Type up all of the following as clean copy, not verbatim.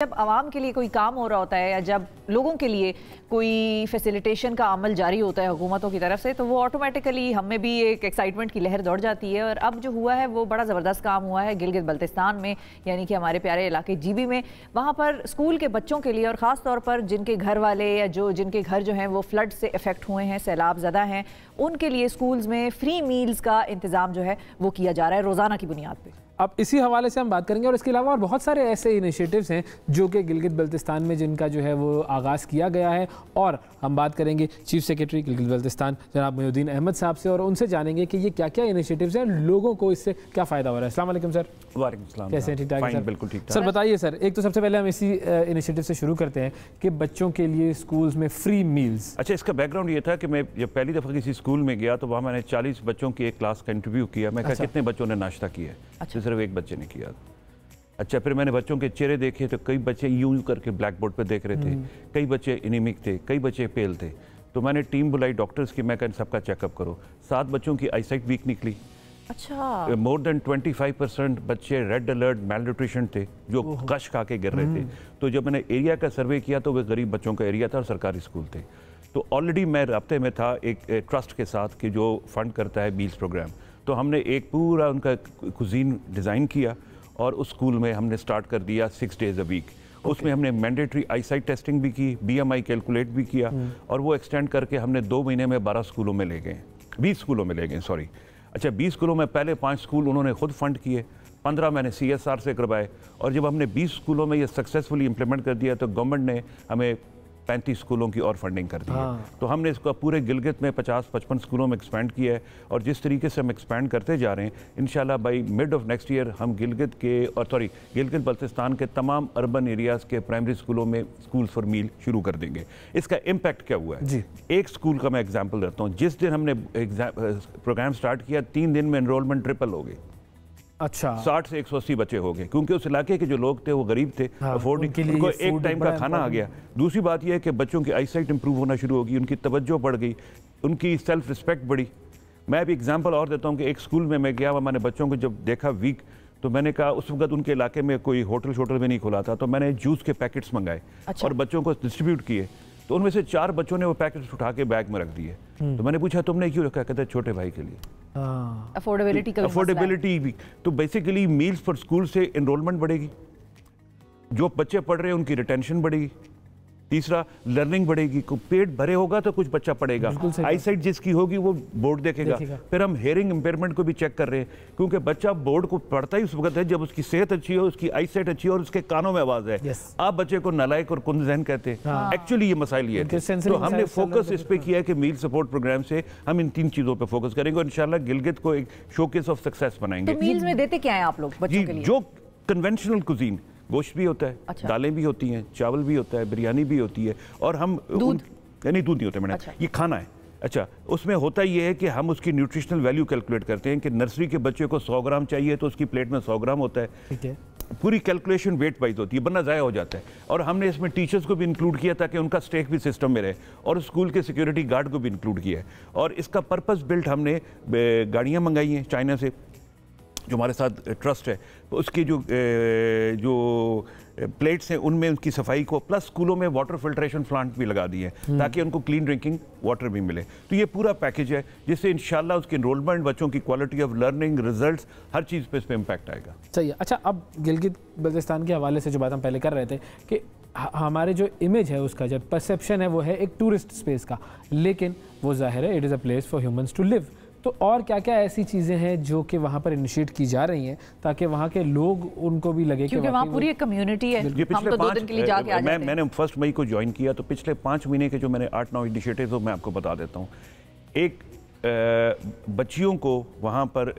जब आवाम के लिए कोई काम हो रहा होता है या जब लोगों के लिए कोई फैसिलिटेशन का अमल जारी होता है हुकूमतों की तरफ से, तो वो ऑटोमेटिकली हमें भी एक एक्साइटमेंट की लहर दौड़ जाती है। और अब जो हुआ है वो बड़ा ज़बरदस्त काम हुआ है गिलगित बल्तिस्तान में, यानी कि हमारे प्यारे इलाके जीबी में। वहाँ पर स्कूल के बच्चों के लिए और ख़ास तौर पर जिनके घर वाले या जिनके घर जो हैं वो फ्लड से इफ़ेक्ट हुए हैं, सैलाब ज़दा हैं, उनके लिए स्कूल्स में फ्री मील्स का इंतज़ाम जो है वो किया जा रहा है रोज़ाना की बुनियाद पर। अब इसी हवाले से हम बात करेंगे और इसके अलावा और बहुत सारे ऐसे इनिशिएटिव्स हैं जो कि गिलगित बल्तिस्तान में जिनका जो है वो आगाज़ किया गया है। और हम बात करेंगे चीफ सेक्रेटरी गिलगित बल्तिस्तान जनाब मोहिउद्दीन अहमद साहब से और उनसे जानेंगे कि ये क्या क्या इनिशिएटिव्स हैं, लोगों को इससे क्या फ़ायदा हो रहा है। अस्सलाम वालेकुम सर। वालेकुम सलाम। कैसे हैं? ठीक ठाक सर? बिल्कुल ठीक ठाक। सर बताइए सर, एक तो सबसे पहले हम इसी इनिशिएटिव से शुरू करते हैं कि बच्चों के लिए स्कूल्स में फ्री मील्स। अच्छा, इसका बैकग्राउंड ये था कि मैं जब पहली दफ़ा किसी स्कूल में गया तो वहाँ मैंने 40 बच्चों की एक क्लास का इंटरव्यू किया। मैं कहा कितने बच्चों ने नाश्ता किया है? तो सिर्फ एक बच्चे ने किया। अच्छा, फिर मैंने बच्चों के चेहरे देखे तो कई बच्चे यूं करके ब्लैक बोर्ड पे देख रहे थे, कई बच्चे एनीमिक थे, कई बच्चे पेल थे। तो मैंने टीम बुलाई डॉक्टर्स की, मैं कहा सबका चेकअप करो। 7 बच्चों की आईसाइट वीक निकली। अच्छा, मोर देन 25% बच्चे रेड अलर्ट मेल न्यूट्रिशन थे जो कश खा के गिर रहे थे। तो जब मैंने एरिया का सर्वे किया तो वे गरीब बच्चों का एरिया था और सरकारी स्कूल थे। तो ऑलरेडी मैं राब्ते में था एक ट्रस्ट के साथ कि जो फंड करता है मील्स प्रोग्राम। तो हमने एक पूरा उनका कुजीन डिज़ाइन किया और उस स्कूल में हमने स्टार्ट कर दिया 6 डेज़ अ वीक। उसमें हमने मैंडेटरी आईसाइट टेस्टिंग भी की, BMI कैलकुलेट भी किया और वो एक्सटेंड करके हमने 2 महीने में 12 स्कूलों में ले गए, 20 स्कूलों में ले गए, सॉरी। अच्छा, 20 स्कूलों में पहले 5 स्कूल उन्होंने खुद फंड किए, 15 मैंने CSR से करवाए। और जब हमने 20 स्कूलों में ये सक्सेसफुली इम्प्लीमेंट कर दिया तो गवर्नमेंट ने हमें 35 स्कूलों की और फंडिंग कर दी है। तो हमने इसको पूरे गिलगित में 50-55 स्कूलों में एक्सपैंड किया है। और जिस तरीके से हम एक्सपैंड करते जा रहे हैं, इंशाल्लाह by mid of next year हम गिलगित बल्तिस्तान के तमाम अर्बन एरियाज़ के प्राइमरी स्कूलों में स्कूल्स फॉर मील शुरू कर देंगे। इसका इम्पैक्ट क्या हुआ है जी? एक स्कूल का मैं एग्जाम्पल देता हूँ। जिस दिन हमने प्रोग्राम स्टार्ट किया 3 दिन में एनरोलमेंट ट्रिपल हो गई। अच्छा, 60 से 180 बच्चे हो गए, क्योंकि उस इलाके के जो लोग थे वो गरीब थे, अफोर्ड उनको एक टाइम का खाना आ गया। दूसरी बात यह है कि बच्चों की आईसाइट इंप्रूव होना शुरू होगी, उनकी तवज्जो बढ़ गई, उनकी सेल्फ रिस्पेक्ट बढ़ी। मैं भी एग्जांपल और देता हूं कि एक स्कूल में मैं गया, मैंने बच्चों को जब देखा वीक, तो मैंने कहा उस वक्त उनके इलाके में कोई होटल भी नहीं खुला था, तो मैंने जूस के पैकेट्स मंगाए और बच्चों को डिस्ट्रीब्यूट किए। तो उनमें से 4 बच्चों ने वो पैकेट्स उठा के बैग में रख दिए। तो मैंने पूछा तुमने क्यों रखा? कहते छोटे भाई के लिए, अफोर्डेबिलिटी भी। तो बेसिकली मील्स फॉर स्कूल से एनरोलमेंट बढ़ेगी, जो बच्चे पढ़ रहे हैं उनकी रिटेंशन बढ़ेगी, तीसरा लर्निंग बढ़ेगी। पेट भरे होगा तो कुछ बच्चा पढ़ेगा, आईसाइट जिसकी होगी वो बोर्ड देखेगा। फिर हम हेयरिंग इम्पेयरमेंट को भी चेक कर रहे हैं, क्योंकि बच्चा बोर्ड को पढ़ता ही उस वक्त है जब उसकी सेहत अच्छी हो, उसकी आईसाइट अच्छी हो और उसके कानों में आवाज है। आप बच्चे को नालायक और कुंद कहते हैं। एक्चुअली ये मसाइल ये है। तो हमने फोकस इस पे किया है कि मील सपोर्ट प्रोग्राम से हम इन 3 चीजों पर फोकस करेंगे और इंशाल्लाह गिलगित को एक शोकेस ऑफ सक्सेस बनाएंगे। तो मील्स में देते क्या है आप लोग बच्चों के लिए? जो कन्वेंशनल कुजीन, गोश्त भी होता है, अच्छा, दालें भी होती हैं, चावल भी होता है, बिरयानी भी होती है, और हम दूध नहीं होते मैडम, अच्छा, ये खाना है। अच्छा, उसमें होता ये है कि हम उसकी न्यूट्रिशनल वैल्यू कैलकुलेट करते हैं कि नर्सरी के बच्चे को 100 ग्राम चाहिए तो उसकी प्लेट में 100 ग्राम होता है। ठीक है, पूरी कैलकुलेशन वेट वाइज होती है, वरना ज़ाया हो जाता है। और हमने इसमें टीचर्स को भी इंक्लूड किया ताकि उनका स्टेक भी सिस्टम में रहे, और स्कूल के सिक्योरिटी गार्ड को भी इंक्लूड किया है। और इसका पर्पस बिल्ट हमने गाड़ियाँ मंगाई हैं चाइना से, जो हमारे साथ ट्रस्ट है, उसकी जो प्लेट्स हैं उनमें उनकी सफाई को, प्लस स्कूलों में वाटर फिल्ट्रेशन प्लांट भी लगा दिए हैं ताकि उनको क्लीन ड्रिंकिंग वाटर भी मिले। तो ये पूरा पैकेज है जिससे इंशाल्लाह उसकी एनरोलमेंट, बच्चों की क्वालिटी ऑफ लर्निंग, रिजल्ट्स, हर चीज़ पे इस पर इम्पैक्ट आएगा। सही है। अच्छा, अब गिलगित बल्तिस्तान के हवाले से जो बात हम पहले कर रहे थे कि हमारे जो इमेज है उसका, जब परसेप्शन है वो है एक टूरिस्ट स्पेस का, लेकिन वो जाहिर है it is a place for humans to live. तो और क्या क्या ऐसी चीज़ें हैं जो कि वहाँ पर इनिशिएट की जा रही हैं ताकि वहाँ के लोग, उनको भी लगे, क्योंकि वहाँ पूरी एक कम्युनिटी है। हम तो 2 दिन के लिए जाके आ जाते हैं। मैंने 1 मई को ज्वाइन किया, तो पिछले 5 महीने के जो मैंने 8-9 इनिशिएटिव वो मैं आपको बता देता हूँ। एक बच्चियों को वहाँ पर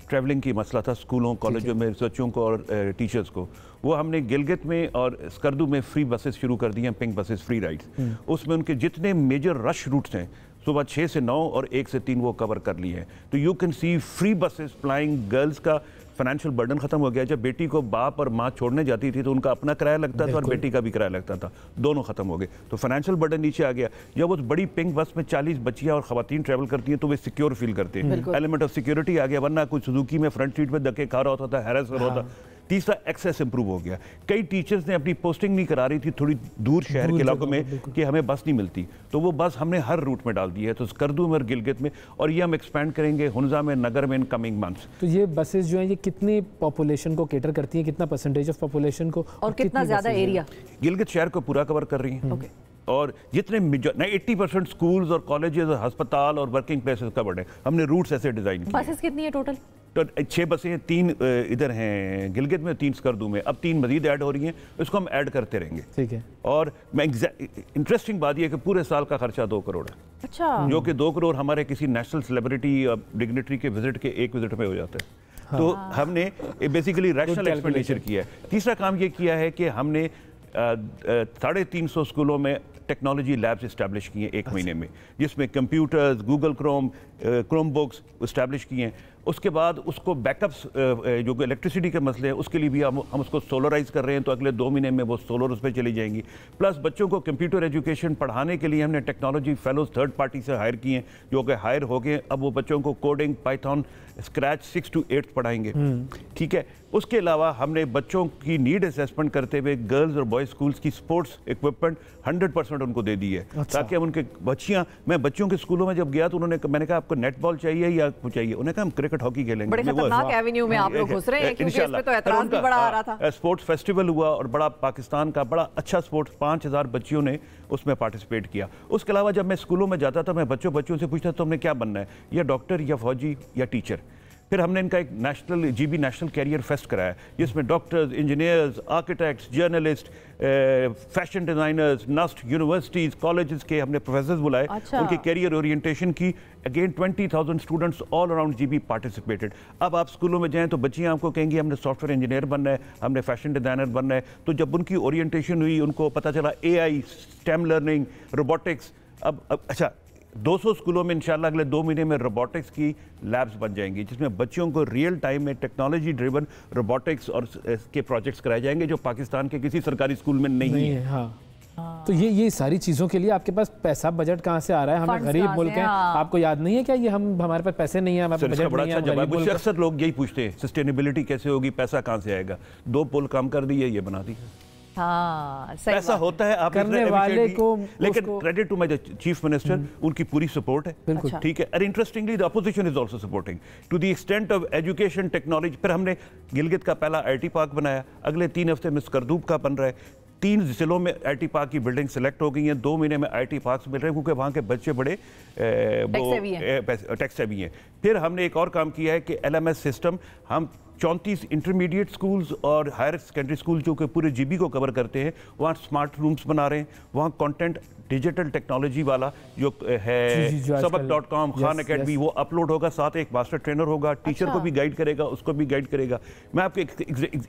ट्रैवलिंग की मसला था, स्कूलों कॉलेजों में बच्चों को और टीचर्स को, वो हमने गिलगित में और स्कर्दू में फ्री बसेस शुरू कर दी हैं, पिंक बसेस, फ्री राइड्स। उसमें उनके जितने मेजर रश रूट्स हैं सुबह 6 से 9 और 1 से 3 वो कवर कर लिए हैं। तो you can see free buses flying. Girls का फाइनेंशियल बर्डन खत्म हो गया। जब बेटी को बाप और माँ छोड़ने जाती थी तो उनका अपना किराया लगता था और बेटी का भी किराया लगता था, दोनों खत्म हो गए। तो फाइनेंशियल बर्डन नीचे आ गया। जब उस बड़ी पिंक बस में 40 बच्चियां और खवातीन ट्रैवल करती हैं तो वे सिक्योर फील करते हैं, एलिमेंट ऑफ सिक्योरिटी आ गया। वरना कुछ सुजुकी में फ्रंट सीट पे धक्के खा रहा होता था, हैरेस हो रहा था। तीसरा एक्सेस इंप्रूव हो गया। कई टीचर्स ने अपनी पोस्टिंग नहीं करा रही थी थोड़ी दूर शहर के इलाकों में कि हमें बस नहीं मिलती, तो वो बस हमने हर रूट में डाल दी है, तो स्कर्दू में और गिलगित में, और ये हम एक्सपैंड करेंगे हुंजा में, नगर में इन कमिंग मंथ्स। तो ये बसेस जो हैं ये कितनी पॉपुलेशन को केटर करती हैं, कितना परसेंटेज ऑफ पॉपुलेशन को, और कितना ज्यादा एरिया? गिलगित शहर को पूरा कवर कर रही हैं। और जितने 80% स्कूल्स और कॉलेजेस और अस्पताल और वर्किंग प्लेसेस कवर्ड है, हमने रूट्स ऐसे डिजाइन किए। बसेस कितनी है टोटल? तो 6 बसें हैं, 3 इधर हैं गिलगित में, 3 स्कर्दू में, अब 3 मजीद ऐड हो रही हैं, इसको हम ऐड करते रहेंगे। ठीक है। और मैं इंटरेस्टिंग बात यह है कि पूरे साल का खर्चा 2 करोड़ है। अच्छा। जो कि 2 करोड़ हमारे किसी नेशनल सेलिब्रिटी या डिग्नेटरी के विजिट के एक विजिट में हो जाता है। हाँ। तो हमने बेसिकली रैशनल एक्सपेंडिचर किया है। तीसरा काम ये किया है कि हमने 350 स्कूलों में टेक्नोलॉजी लैब्स इस्टेब्लिश किए 1 महीने में, जिसमें computers, Google Chrome books establish किए हैं। उसके बाद उसको बैकअप्स जो इलेक्ट्रिसिटी के मसले हैं उसके लिए भी हम उसको सोलराइज कर रहे हैं, तो अगले 2 महीने में वो सोलर उस पर चली जाएंगी। प्लस बच्चों को कंप्यूटर एजुकेशन पढ़ाने के लिए हमने टेक्नोलॉजी फेलोज थर्ड पार्टी से हायर किए हैं, जो कि हायर हो गए। अब वो बच्चों को कोडिंग, पाइथन, स्क्रैच 6 to 8 पढ़ाएंगे। ठीक है। उसके अलावा हमने बच्चों की नीड असेसमेंट करते हुए गर्ल्स और बॉयज स्कूल्स की स्पोर्ट्स इक्विपमेंट 100% उनको दे दी है। अच्छा। ताकि हम उनके मैं बच्चों के स्कूलों में जब गया तो मैंने कहा आपको नेट बॉल चाहिए या कुछ चाहिए, उन्होंने कहा हम क्रिकेट हॉकी खेलेंगे। बड़े खतरनाक एवेन्यू में आप लोग घुस रहे हैं, क्योंकि इसमें तो एतराज भी बड़ा आ रहा था। स्पोर्ट्स फेस्टिवल हुआ और बड़ा पाकिस्तान का बड़ा अच्छा स्पोर्ट्स 5000 बच्चियों ने उसमें पार्टिसिपेट किया। उसके अलावा जब मैं स्कूलों में जाता था मैं बच्चों से पूछता तुमने क्या बनना है, या डॉक्टर या फौजी या टीचर। फिर हमने इनका एक GB नेशनल कैरियर फेस्ट कराया, जिसमें doctors, engineers, architects, journalist, fashion designers, NUST universities, colleges के हमने प्रोफेसर्स बुलाए। अच्छा। उनकी कैरियर ओरिएंटेशन की। Again 20,000 students all around GB participated. अब आप स्कूलों में जाएं तो बच्चियां आपको कहेंगी हमने सॉफ्टवेयर इंजीनियर बनना है, हमने फैशन डिज़ाइनर बनना है। तो जब उनकी ओरिएंटेशन हुई, उनको पता चला AI, स्टेम लर्निंग, रोबोटिक्स। अब अच्छा 200 स्कूलों में इंशाल्लाह अगले 2 महीने में रोबोटिक्स की लैब्स बन जाएंगी, जिसमें बच्चों को रियल टाइम में टेक्नोलॉजी ड्रिवन रोबोटिक्स और के प्रोजेक्ट्स कराए जाएंगे, जो पाकिस्तान के किसी सरकारी स्कूल में नहीं है। हाँ। तो ये सारी चीज़ों के लिए आपके पास पैसा, बजट कहाँ से आ रहा है? हम गरीब मुल्क हैं, आपको याद नहीं है क्या? ये हमारे पास पैसे नहीं है, हमारे पास बजट नहीं है। जवाब मुझसे अक्सर लोग यही पूछते हैं, सस्टेनेबिलिटी कैसे होगी, पैसा कहाँ से आएगा? 2 पुल काम कर दिए, ये बना दी। हाँ, पैसा होता है आप करने वाले को, लेकिन credit to my chief minister, उनकी पूरी सपोर्ट है। बिल्कुल। ठीक है। और interestingly the opposition is also supporting to the extent of education, technology. फिर हमने गिलगित का पहला IT पार्क बनाया, अगले 3 हफ्ते में स्कर्दूब का बन रहा है। 3 जिलों में IT पार्क की बिल्डिंग सेलेक्ट हो गई हैं, 2 महीने में IT पार्क मिल रहे हैं, क्योंकि वहाँ के बच्चे बड़े टेक्स सेवी हैं। फिर हमने एक और काम किया है कि LMS सिस्टम, हम 34 इंटरमीडिएट स्कूल्स और हायर सेकेंडरी स्कूल जो कि पूरे GB को कवर करते हैं, वहाँ स्मार्ट रूम्स बना रहे हैं। वहाँ कंटेंट डिजिटल टेक्नोलॉजी वाला जो है सबक.com, खान अकेडमी, वो अपलोड होगा, साथ एक मास्टर ट्रेनर होगा, टीचर को भी गाइड करेगा, उसको भी गाइड करेगा। मैं आपको एक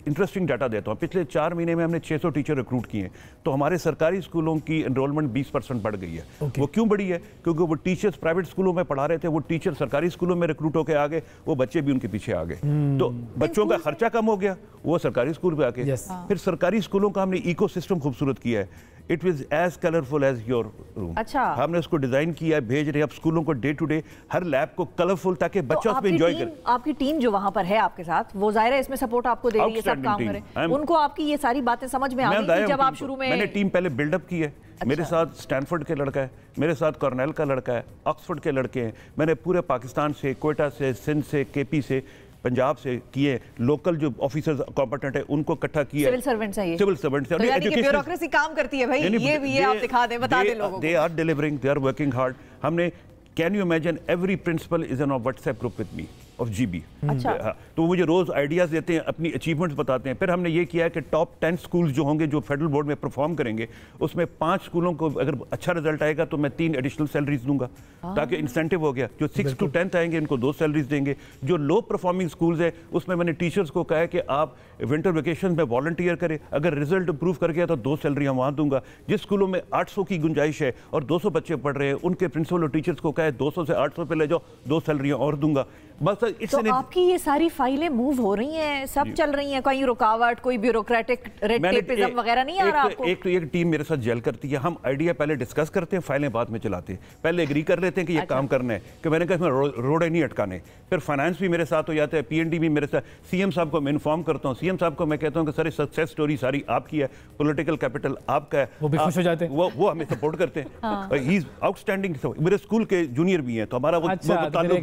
इंटरेस्टिंग डाटा देता हूँ। पिछले 4 महीने में हमने 600 टीचर रिक्रूट किए हैं, तो हमारे सरकारी स्कूलों की एनरोलमेंट 20% बढ़ गई है। वो क्यों बढ़ी है? क्योंकि वो टीचर्स प्राइवेट स्कूलों में पढ़ा रहे थे, वो टीचर सरकारी स्कूलों में रिक्रूट होकर आ गए, वो बच्चे भी उनके पीछे आ गए, तो बच्चों का खर्चा कम हो गया, वो सरकारी स्कूल पे आके। फिर सरकारी स्कूलों का हमने इकोसिस्टम खूबसूरत किया है। It was as colourful as your room. अच्छा। हमने उसको डिजाइन किया है, भेज रहे हैं अब स्कूलों को डे टू डे, हर लैब को कलरफुल, ताकि बच्चा उसमें एंजॉय करे। आपकी टीम जो वहां पर है आपके साथ, वो जाहिर है इसमें सपोर्ट आपको दे रही है, सब काम करे। उनको आपकी ये सारी बातें समझ में आ गई थी जब आप शुरू में? मैंने टीम पहले बिल्डअप की है। अच्छा। मेरे साथ स्टैनफोर्ड के लड़का है, मेरे साथ कॉर्नेल का लड़का है, ऑक्सफोर्ड के लड़के हैं। मैंने पूरे पाकिस्तान से, क्वेटा से, सिंध से, KP से, पंजाब से किए। लोकल जो ऑफिसर्स कॉम्पिटेंट है उनको इकट्ठा किया। सिविल सर्वेंट्स है ये, सिविल सर्वेंट्स है। तो यानी कि ब्यूरोक्रेसी काम करती है भाई, ये भी है, आप दिखा दें, बता दें लोगों को। They are delivering, they are working hard. हमने, can you imagine, every principal is on WhatsApp group with me of GB। अच्छा। तो मुझे रोज आइडियाज देते हैं, अपनी अचीवमेंट्स बताते हैं। फिर हमने ये किया है कि टॉप 10 स्कूल्स जो होंगे, जो फेडरल बोर्ड में परफॉर्म करेंगे, उसमें 5 स्कूलों को अगर अच्छा रिजल्ट आएगा तो मैं 3 एडिशनल सैलरीज दूंगा, ताकि इंसेंटिव हो गया। जो 6 to 10th आएंगे इनको 2 सैलरीज देंगे। जो लो परफॉर्मिंग स्कूल्स है उसमें मैंने टीचर्स को कहा है कि आप विंटर वेकेशन में वॉलंटियर करें, अगर रिजल्ट इंप्रूव कर गया तो 2 सैलरियाँ वहाँ दूंगा। जिस स्कूलों में 800 की गुंजाइश है और 200 बच्चे पढ़ रहे हैं, उनके प्रिंसिपल और टीचर्स को कहा है 200 से 800 पे ले जाओ, 2 सैलरियाँ और दूंगा। बस तो आपकी ये सारी फाइलें मूव हो रही हैं, सब चल रही हैं, कोई रुकावट, कोई ब्यूरोक्रेटिक रेड टेपिज्म वगैरह नहीं आ रहा आपको? एक तो एक टीम मेरे साथ जेल करती है, हम आइडिया पहले डिस्कस करते हैं, फाइलें बाद में चलाते हैं, पहले एग्री कर लेते हैं कि ये काम करना है, कि मैंने कहा इसमें रोड नहीं अटकाने, फिर फाइनेंस भी मेरे साथ हो जाता है, पीएनडी भी मेरे साथ, सीएम साहब को मैं इन्फॉर्म करता हूँ, सीएम साहब को मैं कहता हूँ कि सारी सक्सेस स्टोरी सारी आपकी है, पॉलिटिकल कैपिटल आपका है, वो भी खुश हो जाते हैं, वो हमें सपोर्ट करते हैं। ही इज आउटस्टैंडिंग, मेरे स्कूल के जूनियर भी हैं, तो हमारा वो ताल्लुक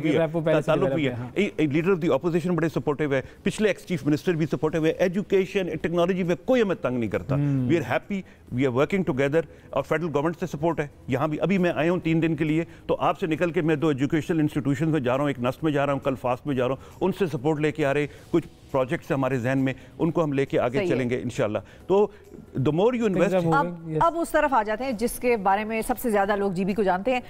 भी है। लीडर ऑफ द ऑपोजिशन बड़े सपोर्टिव है, पिछले एक्स चीफ मिनिस्टर भी सपोर्टिव है, एजुकेशन टेक्नोलॉजी में कोई हमें तंग नहीं करता। We are happy, we are working together, और फेडरल गवर्नमेंट से सपोर्ट है। यहाँ भी अभी मैं आया हूँ 3 दिन के लिए, तो आपसे निकल के मैं 2 एजुकेशनल इंस्टीट्यूशन में जा रहा हूँ, एक नस्ट में जा रहा हूँ, कल फास्ट में जा रहा हूँ, उनसे सपोर्ट लेके आ रहे, कुछ प्रोजेक्ट्स हमारे जहन में, उनको हम लेके आगे चलेंगे इंशाल्लाह। तो द मोर यू इन्वेस्ट। अब उस तरफ आ जाते हैं जिसके बारे में सबसे ज्यादा लोग जीबी को जानते हैं,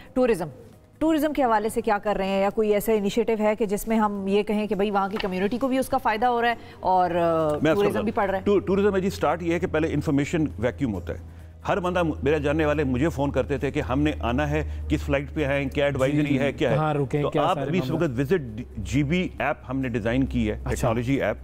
टूरिज्म के हवाले से क्या कर रहे हैं, या कोई ऐसा इनिशिएटिव है कि जिसमें हम ये कहें कि भाई वहाँ की कम्युनिटी को भी उसका फायदा हो रहा है और टूरिज्म भी बढ़ रहा है? टूरिज्म में जी स्टार्ट ये है कि पहले इंफॉर्मेशन वैक्यूम होता है, हर बंदा, मेरे जानने वाले मुझे फोन करते थे कि हमने आना है, किस फ्लाइट पे आए, क्या एडवाइजरी है, क्या है, तो आप अभी इस वक्त विजिट जीबी ऐप हमने डिजाइन की है, टेक्नोलॉजी ऐप,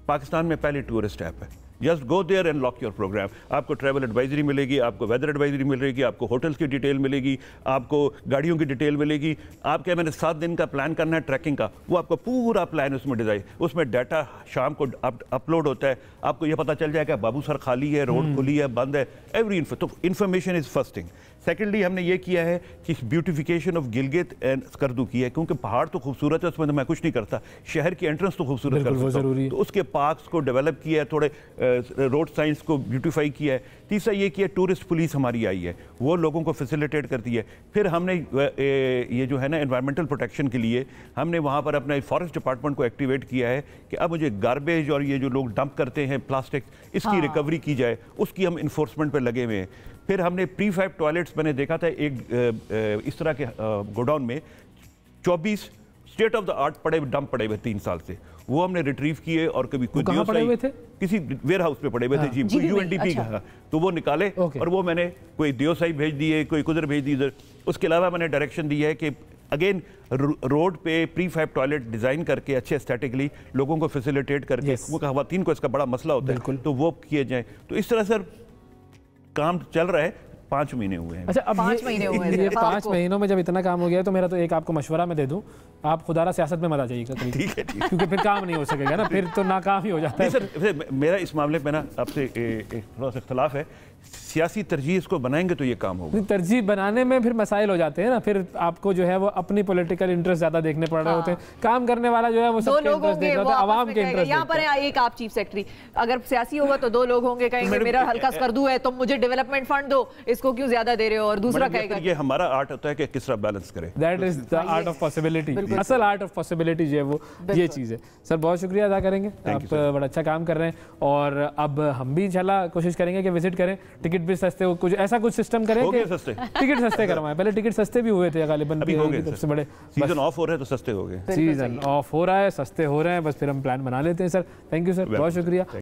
पाकिस्तान में पहले टूरिस्ट ऐप है। Just go there and lock your programme. आपको ट्रैवल एडवाइजरी मिलेगी, आपको वेदर एडवाइजरी मिलेगी, आपको होटल्स की डिटेल मिलेगी, आपको गाड़ियों की डिटेल मिलेगी, आप क्या मैंने 7 दिन का प्लान करना है ट्रैकिंग का, वो आपका पूरा प्लान उसमें डिजाइन, उसमें डाटा शाम को अपलोड होता है, आपको ये पता चल जाएगा बाबू सर खाली है, रोड खुली है, बंद है, एवरी तो information is first thing. Secondly हमने ये किया है कि beautification of Gilgit and Skardu की है, क्योंकि पहाड़ तो खूबसूरत है, उसमें तो मैं कुछ नहीं करता, शहर की एंट्रेंस तो खूबसूरत कर सकता हूं, तो उसके पार्क्स को डेवलप किया है, थोड़े रोड साइंस को ब्यूटिफाई किया है। तीसरा ये किया, टूरिस्ट पुलिस हमारी आई है, वो लोगों को फैसिलिटेट करती है। फिर हमने ये जो है ना एनवायरमेंटल प्रोटेक्शन के लिए हमने वहाँ पर अपना फॉरेस्ट डिपार्टमेंट को एक्टिवेट किया है कि अब मुझे गार्बेज और ये जो लोग डंप करते हैं प्लास्टिक, इसकी रिकवरी की जाए, उसकी हम इन्फोर्समेंट पर लगे हुए हैं। फिर हमने प्रीफैब टॉयलेट्स, मैंने देखा था एक इस तरह के गोडाउन में 24 state of the art dump पड़े हुए 3 साल से, वो हमने रिट्रीव किए, और कभी कोई पड़े हुए थे, किसी वेयर हाउस पे पड़े हुए थे जी, कोई यूएनडीपी का, तो वो निकाले और वो मैंने कोई देवसाई भेज दिए, कोई कुदर भेज दी इधर। उसके अलावा मैंने डायरेक्शन दी है कि अगेन रोड पे प्रीफैब टॉयलेट डिजाइन करके अच्छे एस्थेटिकली लोगों को फैसिलिटेट करके, खवातीन को इसका बड़ा मसला होता है, तो वो किए जाए। तो इस तरह सर काम चल रहा है। 5 महीने हुए हैं। अच्छा, अब 5 महीने हुए हैं। ये 5 महीनों में जब इतना काम हो गया, तो मेरा तो एक आपको मशवरा मैं दे दूं, आप खुदारा सियासत में मत आ जाइएगा कभी, ठीक है, क्योंकि फिर काम नहीं हो सकेगा ना, फिर तो नाकाम ही हो जाता है। सर मेरा इस मामले में ना आपसे थोड़ा सा इख्तलाफ है, सियासी तरजीह इसको बनाएंगे तो ये काम होगा। तरजीह बनाने में फिर मसाइल हो जाते हैं ना, फिर आपको जो है वो अपनी पॉलिटिकल इंटरेस्ट ज्यादा देखने पड़ रहे होते हैं, काम करने वाला जो है वो सबके इंटरेस्ट देख रहा होता है, आवाम के इंटरेस्ट। यहाँ पर एक आप चीफ सेक्रेटरी, अगर सियासी होगा तो 2 लोग होंगे, कहेंगे मेरा हल्का स्कर्दू है, तुम मुझे डेवलपमेंट फंड दो, इसको क्यों ज्यादा दे रहे हो, और दूसरा कहेगा। ये हमारा आर्ट होता है कि किस तरह बैलेंस करें, that is the art of possibility, असल आर्ट ऑफ पॉसिबिलिटी जो है वो ये चीज़ है। सर बहुत शुक्रिया अदा करेंगे, आप बड़ा अच्छा काम कर रहे हैं, और अब हम भी इंशाल्लाह कोशिश करेंगे कि विजिट करें, टिकट भी सस्ते हो, कुछ ऐसा कुछ सिस्टम करें कि टिकट सस्ते करवाएं। पहले टिकट सस्ते भी हुए थे गालिबन, सबसे बड़े सीजन ऑफ हो रहे हैं तो सस्ते हो गए, सीजन ऑफ हो रहा है, सस्ते हो रहे हैं, बस फिर हम प्लान बना लेते हैं। सर थैंक यू सर, बहुत शुक्रिया।